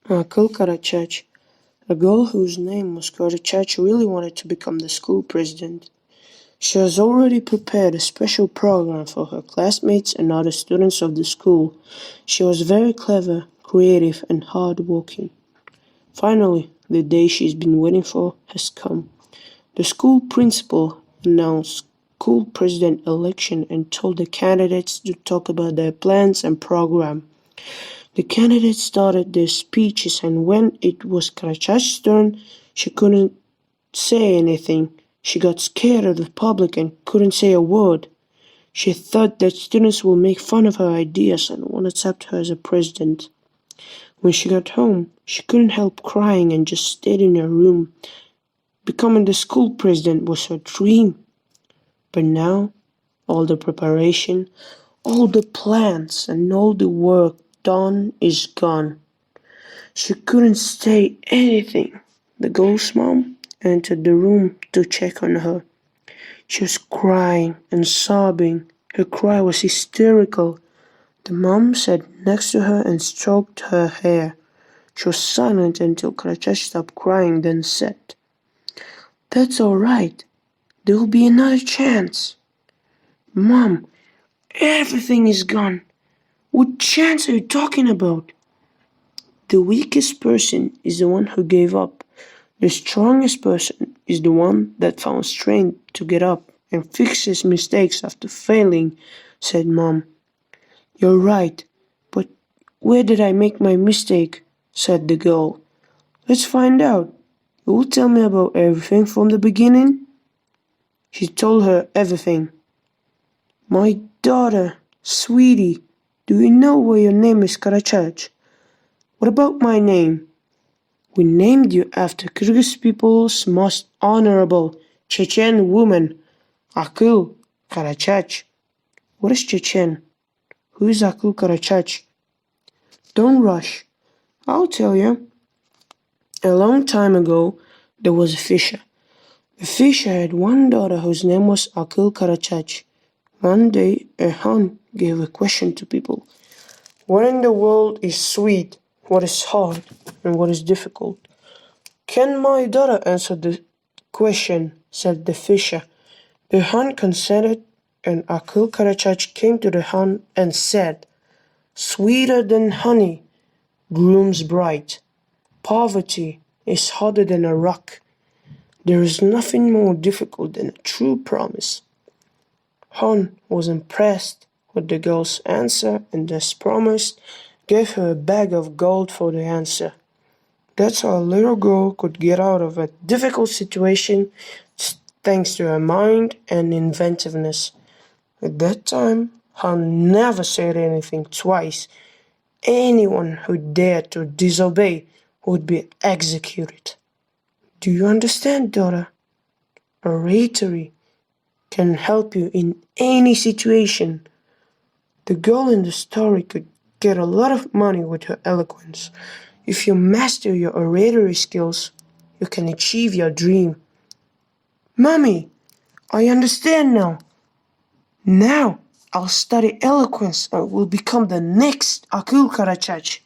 Akyl Karachach, a girl whose name was Karachach, really wanted to become the school president. She has already prepared a special program for her classmates and other students of the school. She was very clever, creative, and hard-working. Finally, the day she's been waiting for has come. The school principal announced school president election and told the candidates to talk about their plans and program. The candidates started their speeches, and when it was Karachach's turn, she couldn't say anything. She got scared of the public and couldn't say a word. She thought that students will make fun of her ideas and won't accept her as a president. When she got home, she couldn't help crying and just stayed in her room. Becoming the school president was her dream. But now, all the preparation, all the plans, and all the work done is gone. She couldn't say anything. The girl's mom entered the room to check on her. She was crying and sobbing. Her cry was hysterical. The mom sat next to her and stroked her hair. She was silent until Karachach stopped crying, then said, "That's all right. There will be another chance." "Mom, everything is gone. What chance are you talking about?" "The weakest person is the one who gave up. The strongest person is the one that found strength to get up and fix his mistakes after failing," said Mom. "You're right, but where did I make my mistake?" said the girl. "Let's find out. You will tell me about everything from the beginning?" She told her everything. "My daughter, sweetie, do you know why your name is Karachach? What about my name? We named you after Kyrgyz people's most honorable Chechen woman, Akyl Karachach." "What is Chechen? Who is Akyl Karachach?" "Don't rush. I'll tell you. A long time ago, there was a fisher. The fisher had one daughter whose name was Akyl Karachach. One day, a hun gave a question to people. What in the world is sweet? What is hard? And what is difficult? "Can my daughter answer the question?" said the fisher. The hun consented, and Akyl Karachach came to the hun and said, "Sweeter than honey glooms bright. Poverty is harder than a rock. There is nothing more difficult than a true promise." Hun was impressed with the girl's answer and as promised, gave her a bag of gold for the answer. That's how a little girl could get out of a difficult situation thanks to her mind and inventiveness. At that time, Han never said anything twice. Anyone who dared to disobey would be executed. Do you understand, daughter? Oratory can help you in any situation. The girl in the story could get a lot of money with her eloquence. If you master your oratory skills, you can achieve your dream. "Mommy, I understand now. Now I'll study eloquence and will become the next Akyl Karachach."